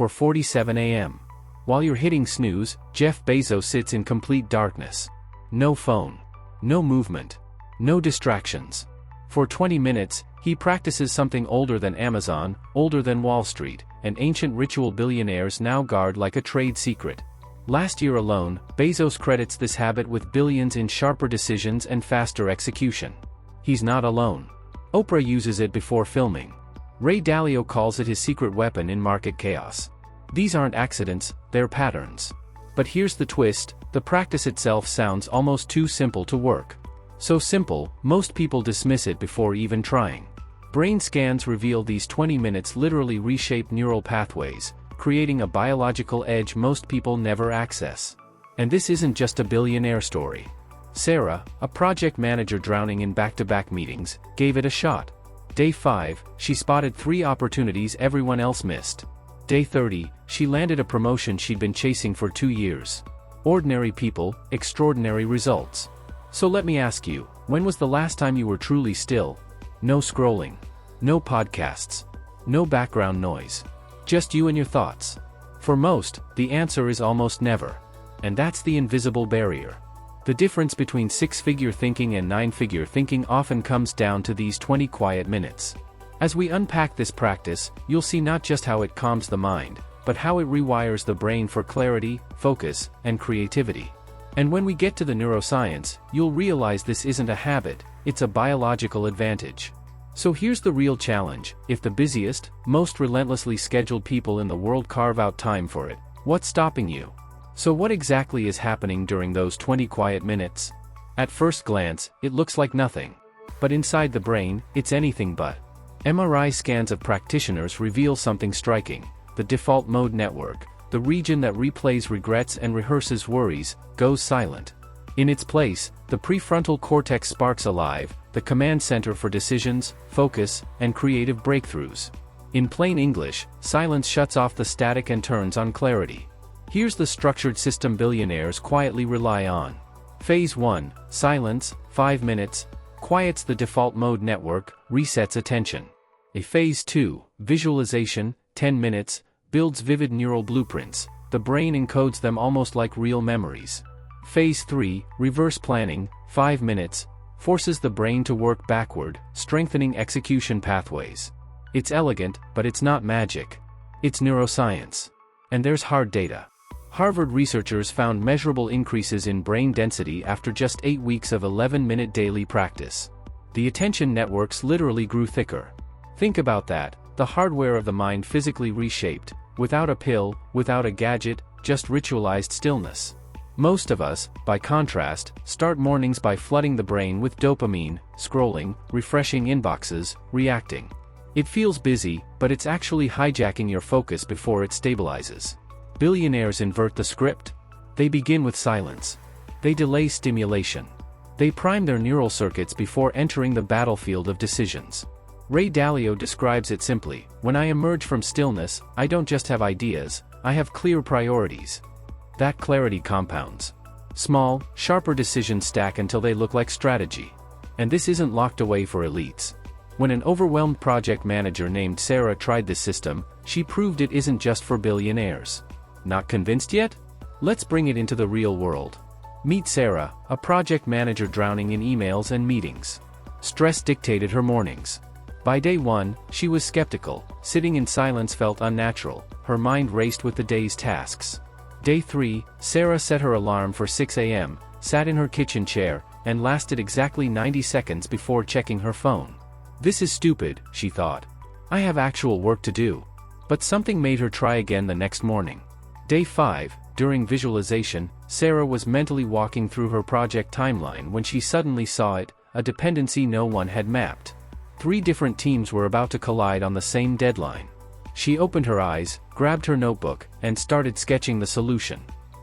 4:47 a.m. While you're hitting snooze, Jeff Bezos sits in complete darkness. No phone. No movement. No distractions. For 20 minutes, he practices something older than Amazon, older than Wall Street, an ancient ritual billionaires now guard like a trade secret. Last year alone, Bezos credits this habit with billions in sharper decisions and faster execution. He's not alone. Oprah uses it before filming. Ray Dalio calls it his secret weapon in market chaos. These aren't accidents, they're patterns. But here's the twist, the practice itself sounds almost too simple to work. So simple, most people dismiss it before even trying. Brain scans reveal these 20 minutes literally reshape neural pathways, creating a biological edge most people never access. And this isn't just a billionaire story. Sarah, a project manager drowning in back-to-back meetings, gave it a shot. Day 5, she spotted 3 opportunities everyone else missed. Day 30, she landed a promotion she'd been chasing for 2 years. Ordinary people, extraordinary results. So let me ask you, when was the last time you were truly still? No scrolling. No podcasts. No background noise. Just you and your thoughts. For most, the answer is almost never. And that's the invisible barrier. The difference between 6-figure thinking and 9-figure thinking often comes down to these 20 quiet minutes. As we unpack this practice, you'll see not just how it calms the mind, but how it rewires the brain for clarity, focus, and creativity. And when we get to the neuroscience, you'll realize this isn't a habit, it's a biological advantage. So here's the real challenge: if the busiest, most relentlessly scheduled people in the world carve out time for it, what's stopping you? So what exactly is happening during those 20 quiet minutes? At first glance, it looks like nothing. But inside the brain, it's anything but. MRI scans of practitioners reveal something striking: the default mode network, the region that replays regrets and rehearses worries, goes silent. In its place, the prefrontal cortex sparks alive, the command center for decisions, focus, and creative breakthroughs. In plain English, silence shuts off the static and turns on clarity. Here's the structured system billionaires quietly rely on. Phase 1, silence, 5 minutes, quiets the default mode network, resets attention. Phase 2, visualization, 10 minutes, builds vivid neural blueprints, the brain encodes them almost like real memories. Phase 3, reverse planning, 5 minutes, forces the brain to work backward, strengthening execution pathways. It's elegant, but it's not magic. It's neuroscience. And there's hard data. Harvard researchers found measurable increases in brain density after just 8 weeks of 11-minute daily practice. The attention networks literally grew thicker. Think about that, the hardware of the mind physically reshaped, without a pill, without a gadget, just ritualized stillness. Most of us, by contrast, start mornings by flooding the brain with dopamine, scrolling, refreshing inboxes, reacting. It feels busy, but it's actually hijacking your focus before it stabilizes. Billionaires invert the script. They begin with silence. They delay stimulation. They prime their neural circuits before entering the battlefield of decisions. Ray Dalio describes it simply: when I emerge from stillness, I don't just have ideas, I have clear priorities. That clarity compounds. Small, sharper decisions stack until they look like strategy. And this isn't locked away for elites. When an overwhelmed project manager named Sarah tried this system, she proved it isn't just for billionaires. Not convinced yet? Let's bring it into the real world. Meet Sarah, a project manager drowning in emails and meetings. Stress dictated her mornings. By day 1, she was skeptical. Sitting in silence felt unnatural. Her mind raced with the day's tasks. Day 3, Sarah set her alarm for 6 a.m., sat in her kitchen chair, and lasted exactly 90 seconds before checking her phone. This is stupid, she thought. I have actual work to do. But something made her try again the next morning. Day 5, during visualization, Sarah was mentally walking through her project timeline when she suddenly saw it, a dependency no one had mapped. 3 different teams were about to collide on the same deadline. She opened her eyes, grabbed her notebook, and started sketching the solution.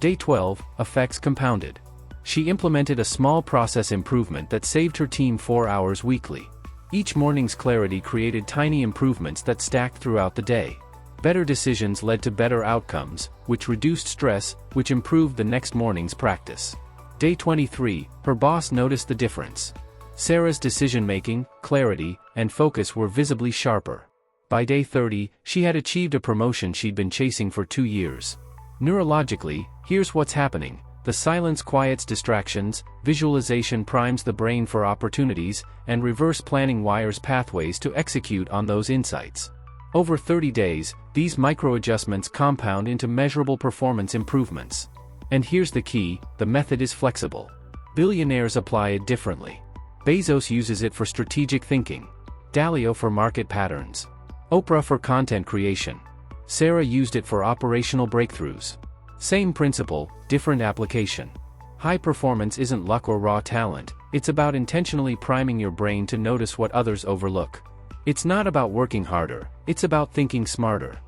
Day 12, effects compounded. She implemented a small process improvement that saved her team 4 hours weekly. Each morning's clarity created tiny improvements that stacked throughout the day. Better decisions led to better outcomes, which reduced stress, which improved the next morning's practice. Day 23, her boss noticed the difference. Sarah's decision-making, clarity, and focus were visibly sharper. By day 30, she had achieved a promotion she'd been chasing for 2 years. Neurologically, here's what's happening. The silence quiets distractions, visualization primes the brain for opportunities, and reverse planning wires pathways to execute on those insights. Over 30 days, these micro-adjustments compound into measurable performance improvements. And here's the key, the method is flexible. Billionaires apply it differently. Bezos uses it for strategic thinking. Dalio for market patterns. Oprah for content creation. Sarah used it for operational breakthroughs. Same principle, different application. High performance isn't luck or raw talent, it's about intentionally priming your brain to notice what others overlook. It's not about working harder, it's about thinking smarter.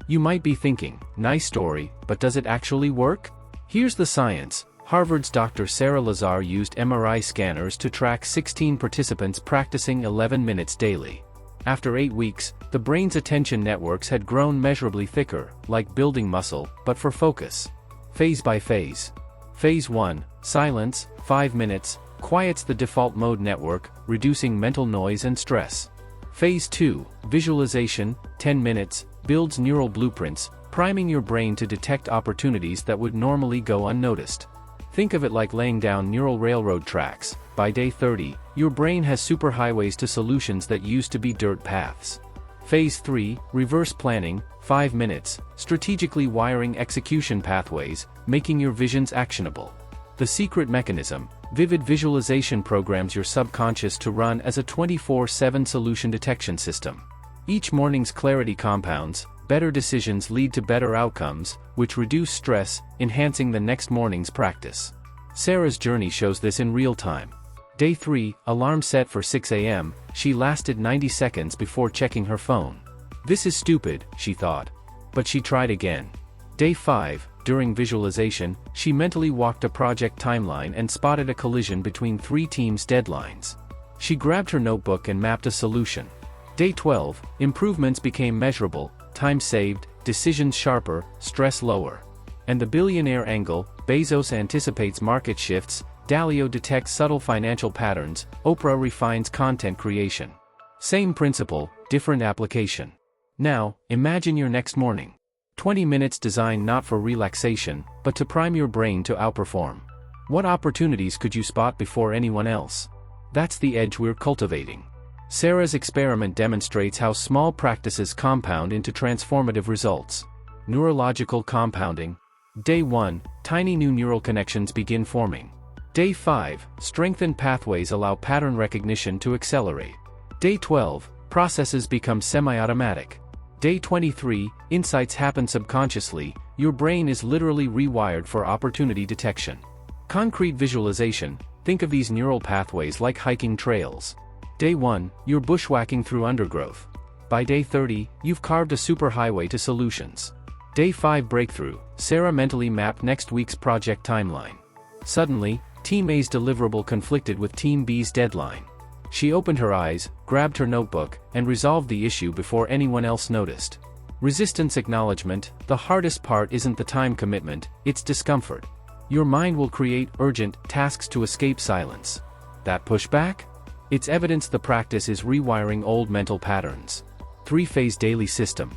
You might be thinking, nice story, but does it actually work? Here's the science. Harvard's Dr. Sarah Lazar used MRI scanners to track 16 participants practicing 11 minutes daily. After 8 weeks, the brain's attention networks had grown measurably thicker, like building muscle, but for focus. Phase by phase. Phase 1, silence, 5 minutes, quiets the default mode network, reducing mental noise and stress. Phase 2, visualization, 10 minutes, builds neural blueprints, priming your brain to detect opportunities that would normally go unnoticed. Think of it like laying down neural railroad tracks. By day 30, your brain has superhighways to solutions that used to be dirt paths. Phase 3, reverse planning, 5 minutes, strategically wiring execution pathways, making your visions actionable. The secret mechanism, vivid visualization programs your subconscious to run as a 24/7 solution detection system. Each morning's clarity compounds, better decisions lead to better outcomes, which reduce stress, enhancing the next morning's practice. Sarah's journey shows this in real time. Day 3, alarm set for 6 a.m., she lasted 90 seconds before checking her phone. This is stupid, she thought. But she tried again. Day 5, during visualization, she mentally walked a project timeline and spotted a collision between 3 teams' deadlines. She grabbed her notebook and mapped a solution. Day 12, improvements became measurable, time saved, decisions sharper, stress lower. And the billionaire angle, Bezos anticipates market shifts, Dalio detects subtle financial patterns, Oprah refines content creation. Same principle, different application. Now, imagine your next morning. 20 minutes designed not for relaxation, but to prime your brain to outperform. What opportunities could you spot before anyone else? That's the edge we're cultivating. Sarah's experiment demonstrates how small practices compound into transformative results. Neurological compounding. Day 1, tiny new neural connections begin forming. Day 5, strengthened pathways allow pattern recognition to accelerate. Day 12, processes become semi-automatic. Day 23, insights happen subconsciously, your brain is literally rewired for opportunity detection. Concrete visualization, think of these neural pathways like hiking trails. Day 1, you're bushwhacking through undergrowth. By day 30, you've carved a superhighway to solutions. Day 5 breakthrough, Sarah mentally mapped next week's project timeline. Suddenly, Team A's deliverable conflicted with Team B's deadline. She opened her eyes, grabbed her notebook, and resolved the issue before anyone else noticed. Resistance acknowledgement, the hardest part isn't the time commitment, it's discomfort. Your mind will create urgent tasks to escape silence. That pushback? It's evidence the practice is rewiring old mental patterns. 3-phase daily system.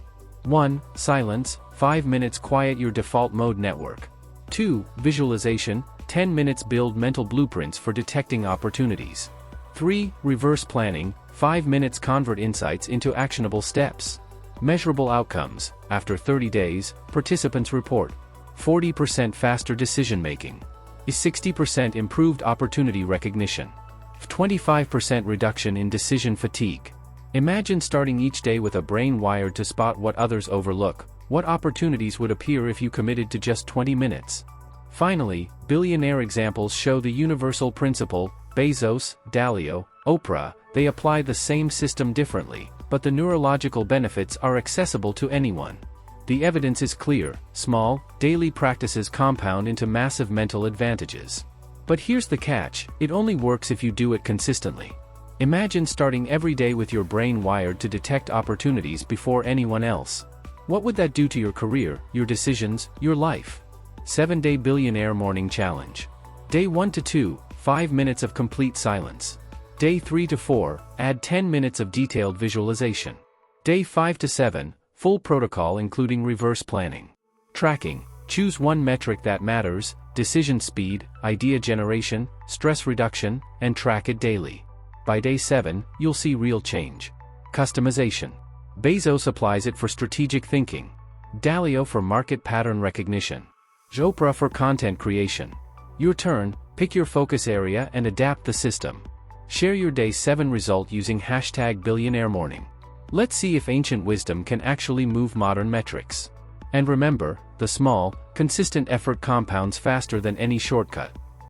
1. Silence, 5 minutes quiet your default mode network. 2. Visualization, 10 minutes build mental blueprints for detecting opportunities. 3. Reverse planning, 5 minutes convert insights into actionable steps. Measurable outcomes, after 30 days, participants report 40% faster decision-making, is 60% improved opportunity recognition, 25% reduction in decision fatigue. Imagine starting each day with a brain wired to spot what others overlook. What opportunities would appear if you committed to just 20 minutes? Finally, billionaire examples show the universal principle. Bezos, Dalio, Oprah, they apply the same system differently, but the neurological benefits are accessible to anyone. The evidence is clear: small, daily practices compound into massive mental advantages. But here's the catch: it only works if you do it consistently. Imagine starting every day with your brain wired to detect opportunities before anyone else. What would that do to your career, your decisions, your life? 7-Day Billionaire Morning Challenge. Day 1 to 2, 5 minutes of complete silence. Day 3 to 4, add 10 minutes of detailed visualization. Day 5 to 7, full protocol including reverse planning. Tracking, choose one metric that matters, decision speed, idea generation, stress reduction, and track it daily. By day 7, you'll see real change. Customization. Bezos applies it for strategic thinking. Dalio for market pattern recognition. Oprah for content creation. Your turn, pick your focus area and adapt the system. Share your day 7 result using #BillionaireMorning. Let's see if ancient wisdom can actually move modern metrics. And remember, the small, consistent effort compounds faster than any shortcut.